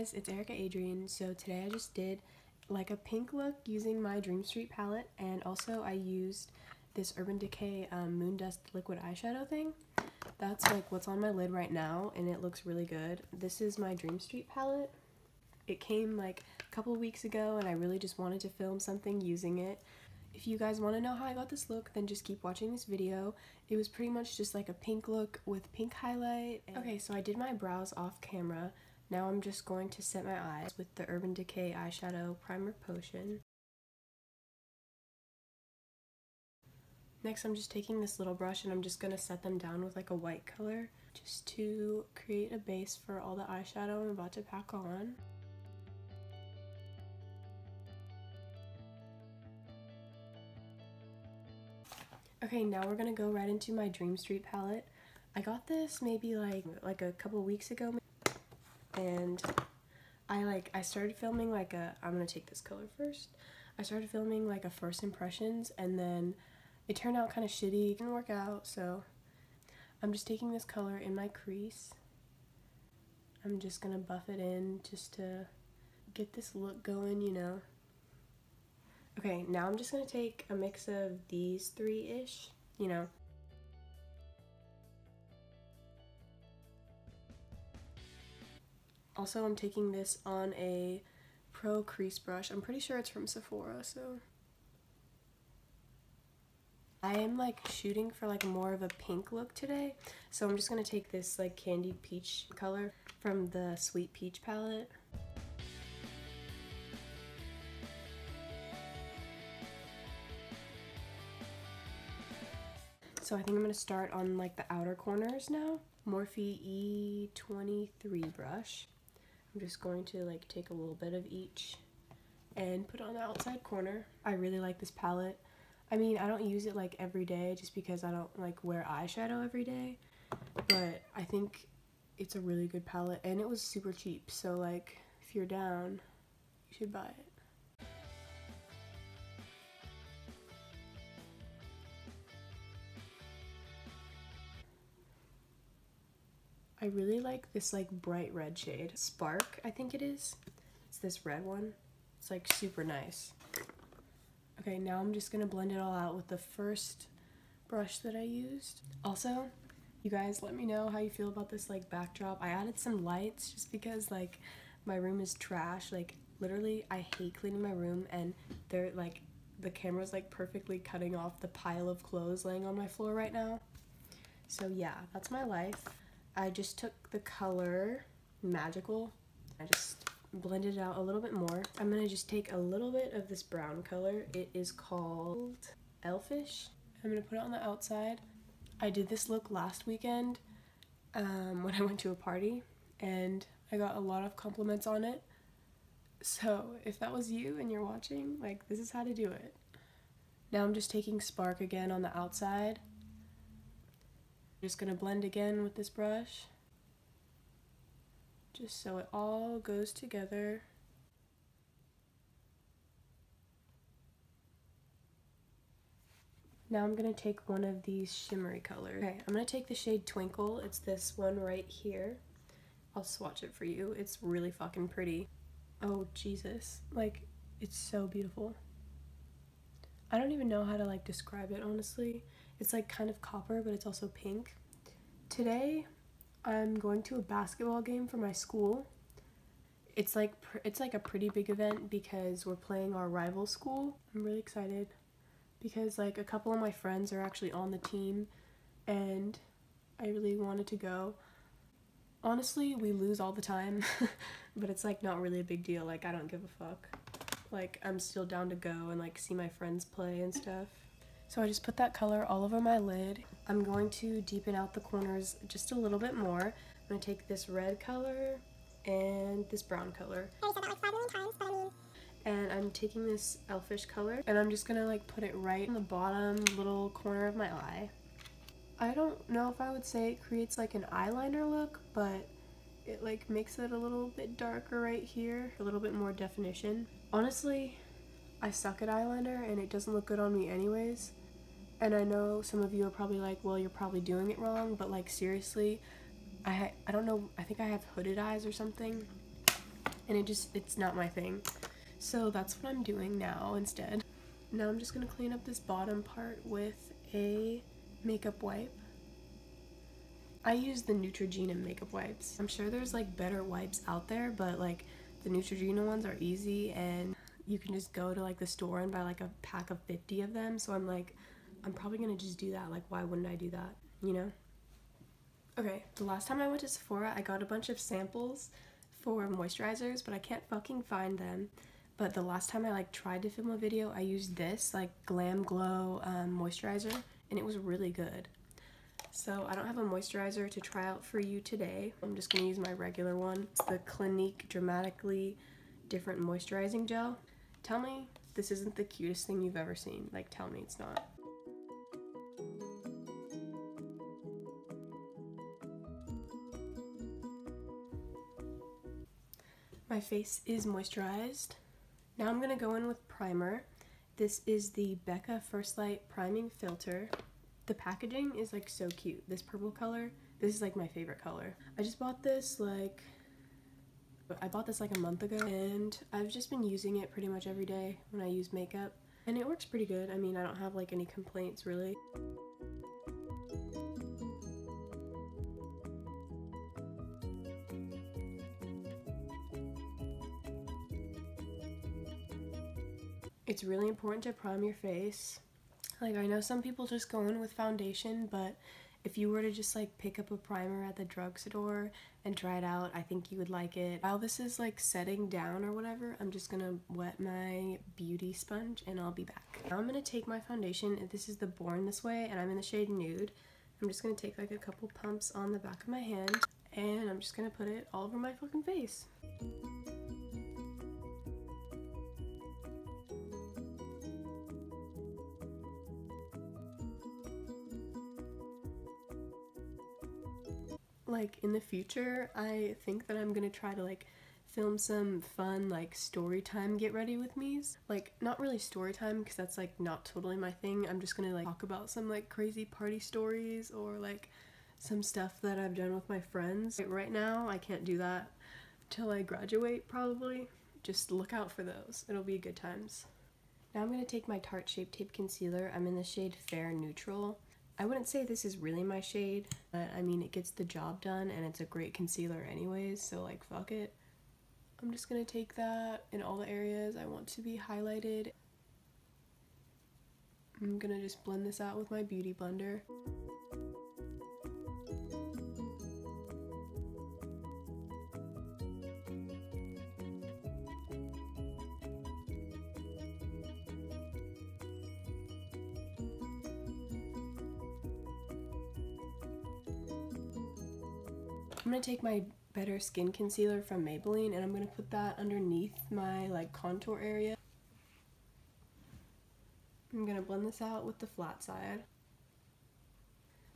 guys, it's Erica Adrian. So today I just did like a pink look using my Dream Street palette, and also I used this Urban Decay Moon Dust liquid eyeshadow thing. That's like what's on my lid right now, and it looks really good. This is my Dream Street palette. It came like a couple of weeks ago, and I really just wanted to film something using it. If you guys want to know how I got this look, then just keep watching this video. It was pretty much just like a pink look with pink highlight. Okay, so I did my brows off camera. Now I'm just going to set my eyes with the Urban Decay eyeshadow primer potion. Next, I'm just taking this little brush and I'm just going to set them down with like a white color just to create a base for all the eyeshadow I'm about to pack on. Okay, now we're gonna go right into my Dream Street palette. I got this maybe like a couple weeks ago, and I started filming like I'm gonna take this color first. I started filming like a first impressions, and then it turned out kind of shitty. It didn't work out, so I'm just taking this color in my crease. I'm just gonna buff it in just to get this look going, you know. Okay, now I'm just going to take a mix of these three-ish, you know. Also, I'm taking this on a Pro Crease brush. I'm pretty sure it's from Sephora, so. I am like shooting for like more of a pink look today, so I'm just going to take this like candied peach color from the Sweet Peach palette. So I think I'm going to start on like the outer corners now. Morphe E23 brush. I'm just going to like take a little bit of each and put it on the outside corner. I really like this palette. I mean, I don't use it like every day just because I don't like wear eyeshadow every day, but I think it's a really good palette, and it was super cheap, so like if you're down, you should buy it. I really like this like bright red shade. Spark, I think it is. It's this red one. It's like super nice. Okay, now I'm just gonna blend it all out with the first brush that I used. Also, you guys let me know how you feel about this like backdrop. I added some lights just because like my room is trash. Like literally I hate cleaning my room, and they're like the camera's like perfectly cutting off the pile of clothes laying on my floor right now. So yeah, that's my life. I just took the color Magical. I just blended it out a little bit more. I'm gonna just take a little bit of this brown color. It is called Elfish. I'm gonna put it on the outside. I did this look last weekend when I went to a party, and I got a lot of compliments on it. So if that was you and you're watching, like, this is how to do it. Now I'm just taking Spark again on the outside. Just gonna blend again with this brush, just so it all goes together. Now I'm gonna take one of these shimmery colors. Okay, I'm gonna take the shade Twinkle. It's this one right here. I'll swatch it for you. It's really fucking pretty. Oh Jesus, like, it's so beautiful. I don't even know how to like describe it, honestly. It's like kind of copper, but it's also pink. Today, I'm going to a basketball game for my school. It's like a pretty big event because we're playing our rival school. I'm really excited because like a couple of my friends are actually on the team, and I really wanted to go. Honestly, we lose all the time, but it's like not really a big deal. Like, I don't give a fuck. Like, I'm still down to go and like see my friends play and stuff. So I just put that color all over my lid. I'm going to deepen out the corners just a little bit more. I'm going to take this red color and this brown color. I said that like 5 million times, but I mean. And I'm taking this Elfish color, and I'm just going to like put it right in the bottom little corner of my eye. I don't know if I would say it creates like an eyeliner look, but it like makes it a little bit darker right here, a little bit more definition. Honestly, I suck at eyeliner and it doesn't look good on me anyways. And I know some of you are probably like, well, you're probably doing it wrong, but like seriously, I don't know, I think I have hooded eyes or something. and it's not my thing. So that's what I'm doing now instead. Now I'm just gonna clean up this bottom part with a makeup wipe. I use the Neutrogena makeup wipes. I'm sure there's like better wipes out there, but like the Neutrogena ones are easy and you can just go to like the store and buy like a pack of 50 of them. So I'm like, I'm probably gonna just do that. Like, why wouldn't I do that, you know? Okay, the last time I went to Sephora, I got a bunch of samples for moisturizers, but I can't fucking find them. But the last time I like tried to film a video, I used this like Glam Glow moisturizer, and it was really good. So I don't have a moisturizer to try out for you today. I'm just gonna use my regular one. It's the Clinique Dramatically Different Moisturizing Gel. Tell me this isn't the cutest thing you've ever seen. Like, tell me it's not. My face is moisturized. Now I'm gonna go in with primer. This is the Becca First Light Priming Filter. The packaging is like so cute. This purple color, this is like my favorite color. I just bought this like a month ago, and I've just been using it pretty much every day when I use makeup, and it works pretty good. I mean, I don't have like any complaints really. It's really important to prime your face. Like, I know some people just go in with foundation, but if you were to just like pick up a primer at the drugstore and try it out, I think you would like it. While this is like setting down or whatever, I'm just gonna wet my beauty sponge and I'll be back. Now I'm gonna take my foundation. This is the Born This Way and I'm in the shade Nude. I'm just gonna take like a couple pumps on the back of my hand and I'm just gonna put it all over my fucking face. Like, in the future, I think that I'm gonna try to like film some fun like story time get ready with me's. Like, not really story time because that's like not totally my thing. I'm just gonna like talk about some like crazy party stories or like some stuff that I've done with my friends. Like, right now I can't do that till I graduate probably. Just look out for those. It'll be good times. Now I'm gonna take my Tarte Shape Tape Concealer. I'm in the shade Fair Neutral. I wouldn't say this is really my shade, but I mean, it gets the job done and it's a great concealer anyways, so like, fuck it. I'm just gonna take that in all the areas I want to be highlighted. I'm gonna just blend this out with my beauty blender. I'm gonna take my Better Skin Concealer from Maybelline and I'm gonna put that underneath my like contour area. I'm gonna blend this out with the flat side.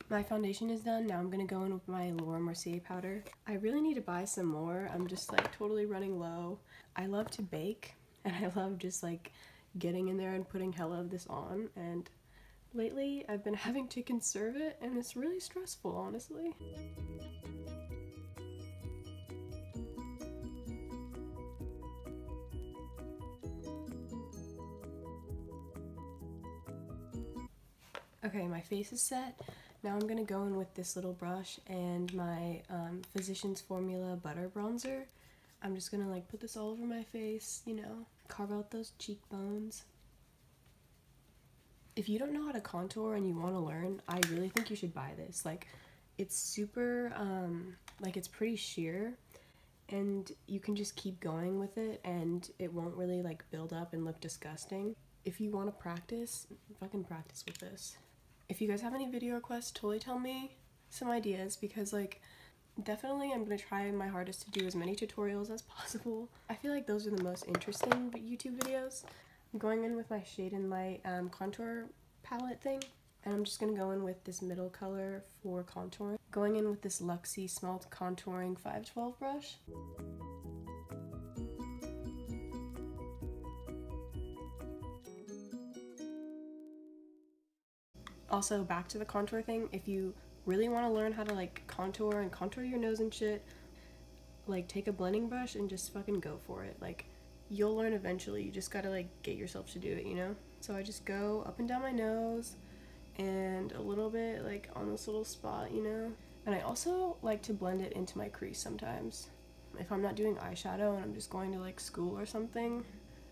My foundation is done. Now I'm gonna go in with my Laura Mercier powder. I really need to buy some more. I'm just like totally running low. I love to bake and I love just like getting in there and putting hella of this on, and lately I've been having to conserve it and it's really stressful, honestly. Okay, my face is set. Now I'm gonna go in with this little brush and my Physicians Formula Butter Bronzer. I'm just gonna like put this all over my face, you know, carve out those cheekbones. If you don't know how to contour and you want to learn, I really think you should buy this. Like, it's super, like, it's pretty sheer and you can just keep going with it and it won't really like build up and look disgusting. If you want to practice, fucking practice with this. If you guys have any video requests, totally tell me some ideas, because like, definitely I'm gonna try my hardest to do as many tutorials as possible. I feel like those are the most interesting YouTube videos. I'm going in with my Shade and Light contour palette thing, and I'm just gonna go in with this middle color for contouring. Going in with this Luxie Small Contouring 512 brush. Also, back to the contour thing, if you really want to learn how to like contour and contour your nose and shit, like take a blending brush and just fucking go for it. Like, you'll learn eventually. You just gotta like get yourself to do it, you know? So I just go up and down my nose and a little bit like on this little spot, you know? And I also like to blend it into my crease sometimes. If I'm not doing eyeshadow and I'm just going to like school or something,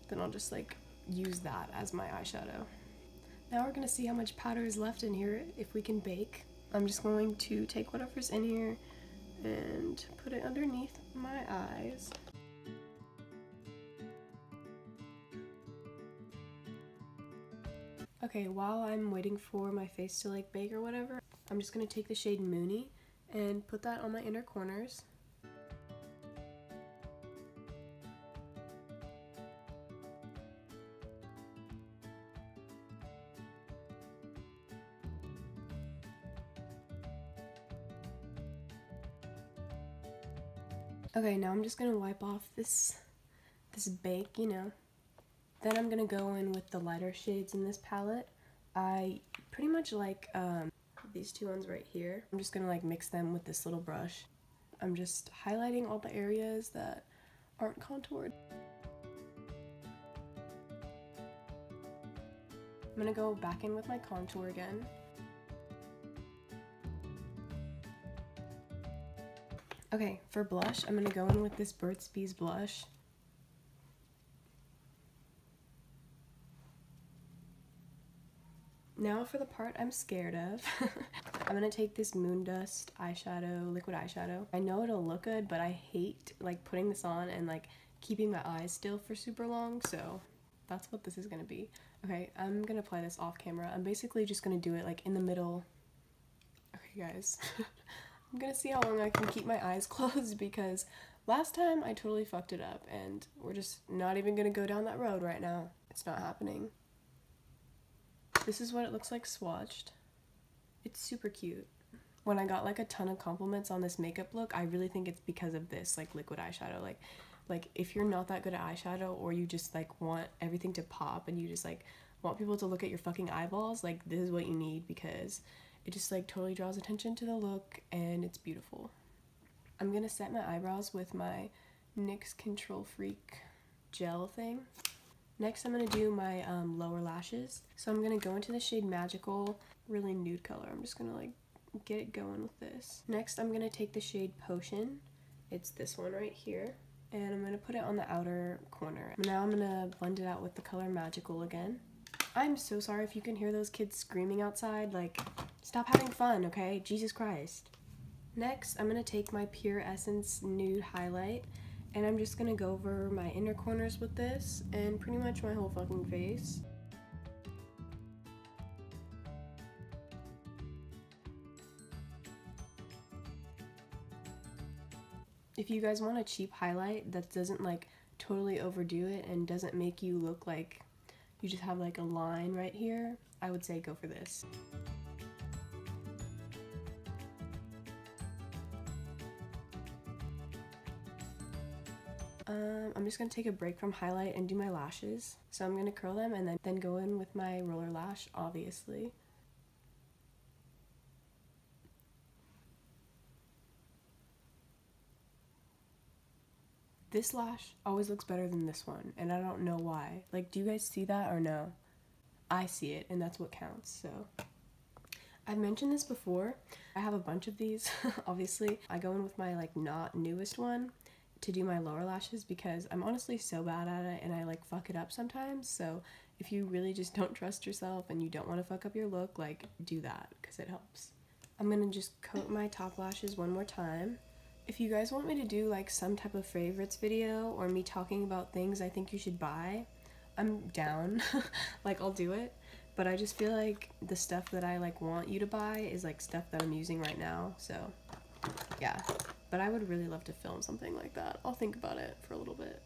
then I'll just like use that as my eyeshadow. Now we're gonna see how much powder is left in here if we can bake. I'm just going to take whatever's in here and put it underneath my eyes. Okay, while I'm waiting for my face to like bake or whatever, I'm just gonna take the shade Moony and put that on my inner corners. Okay, now I'm just gonna wipe off this bake, you know. Then I'm gonna go in with the lighter shades in this palette. I pretty much like these two ones right here. I'm just gonna like mix them with this little brush. I'm just highlighting all the areas that aren't contoured. I'm gonna go back in with my contour again. Okay, for blush, I'm gonna go in with this Burt's Bees blush. Now for the part I'm scared of. I'm gonna take this Moondust eyeshadow, liquid eyeshadow. I know it'll look good, but I hate like putting this on and like keeping my eyes still for super long, so that's what this is gonna be. Okay, I'm gonna apply this off camera. I'm basically just gonna do it like in the middle. Okay guys, I'm gonna see how long I can keep my eyes closed because last time I totally fucked it up and we're just not even gonna go down that road right now. It's not happening. This is what it looks like swatched. It's super cute. When I got like a ton of compliments on this makeup look, I really think it's because of this like liquid eyeshadow. Like if you're not that good at eyeshadow or you just like want everything to pop and you just like want people to look at your fucking eyeballs, like this is what you need because it just like totally draws attention to the look and it's beautiful. I'm gonna set my eyebrows with my NYX Control Freak gel thing. Next, I'm going to do my lower lashes. So I'm going to go into the shade Magical, really nude color. I'm just going to like get it going with this. Next, I'm going to take the shade Potion. It's this one right here. And I'm going to put it on the outer corner. Now I'm going to blend it out with the color Magical again. I'm so sorry if you can hear those kids screaming outside. Like, stop having fun, okay? Jesus Christ. Next, I'm going to take my Pure Essence Nude Highlight. And I'm just gonna go over my inner corners with this and pretty much my whole fucking face. If you guys want a cheap highlight that doesn't like totally overdo it and doesn't make you look like you just have like a line right here, I would say go for this. I'm just going to take a break from highlight and do my lashes. So I'm going to curl them and then go in with my roller lash, obviously. This lash always looks better than this one, and I don't know why. Like, do you guys see that or no? I see it, and that's what counts, so. I've mentioned this before. I have a bunch of these, obviously. I go in with my, like, not newest one to do my lower lashes because I'm honestly so bad at it and I like fuck it up sometimes. So if you really just don't trust yourself and you don't want to fuck up your look, like do that because it helps. I'm gonna just coat my top lashes one more time. If you guys want me to do like some type of favorites video or me talking about things I think you should buy, I'm down. Like I'll do it, but I just feel like the stuff that I like want you to buy is like stuff that I'm using right now, so yeah. But I would really love to film something like that. I'll think about it for a little bit.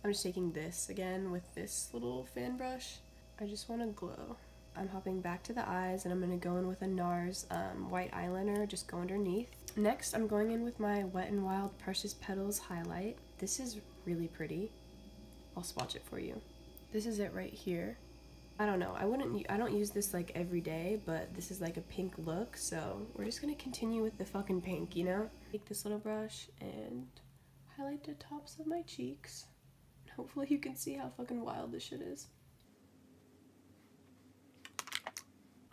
I'm just taking this again with this little fan brush. I just want to glow. I'm hopping back to the eyes and I'm going to go in with a NARS white eyeliner, just go underneath. Next, I'm going in with my Wet n Wild Precious Petals highlight. This is really pretty. I'll swatch it for you. This is it right here. I don't know, I don't use this like every day, but this is like a pink look, so we're just gonna continue with the fucking pink, you know? Take this little brush and highlight the tops of my cheeks. Hopefully you can see how fucking wild this shit is.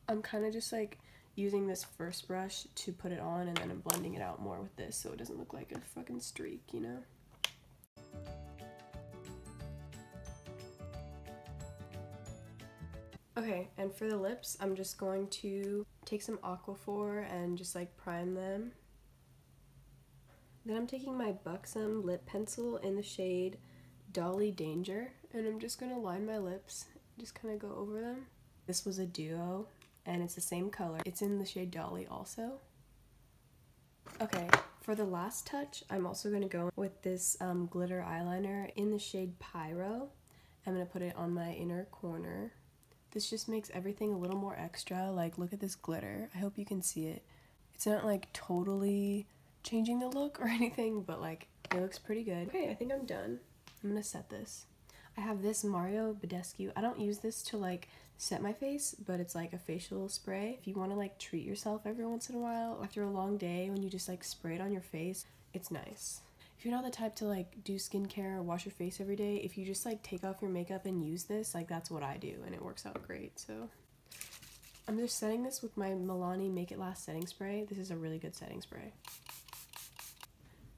I'm kind of just like using this first brush to put it on, and then I'm blending it out more with this so it doesn't look like a fucking streak, you know? Okay, and for the lips, I'm just going to take some Aquaphor and just like prime them. Then I'm taking my Buxom lip pencil in the shade Dolly Danger, and I'm just gonna line my lips, just kind of go over them. This was a duo, and it's the same color. It's in the shade Dolly also. Okay, for the last touch, I'm also gonna go with this glitter eyeliner in the shade Pyro. I'm gonna put it on my inner corner. This just makes everything a little more extra. Like, look at this glitter. I hope you can see it. It's not like totally changing the look or anything, but like it looks pretty good. Okay, I think I'm done. I'm gonna set this. I have this Mario Badescu. I don't use this to like set my face, but it's like a facial spray. If you want to like treat yourself every once in a while after a long day, when you just like spray it on your face, it's nice. If you're not the type to like do skincare or wash your face every day, if you just like take off your makeup and use this, like that's what I do, and it works out great. So I'm just setting this with my Milani Make It Last setting spray. This is a really good setting spray.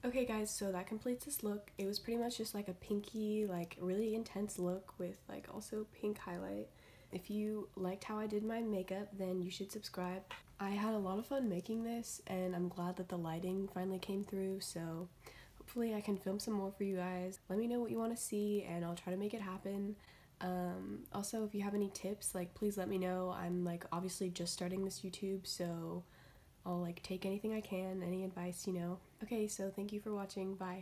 Okay guys, so that completes this look. It was pretty much just like a pinky, like really intense look with like also pink highlight. If you liked how I did my makeup, then you should subscribe. I had a lot of fun making this, and I'm glad that the lighting finally came through, so hopefully I can film some more for you guys. Let me know what you want to see, and I'll try to make it happen. Also, if you have any tips, like please let me know. I'm like obviously just starting this YouTube, so I'll like take anything I can, any advice, you know. Okay, so thank you for watching. Bye.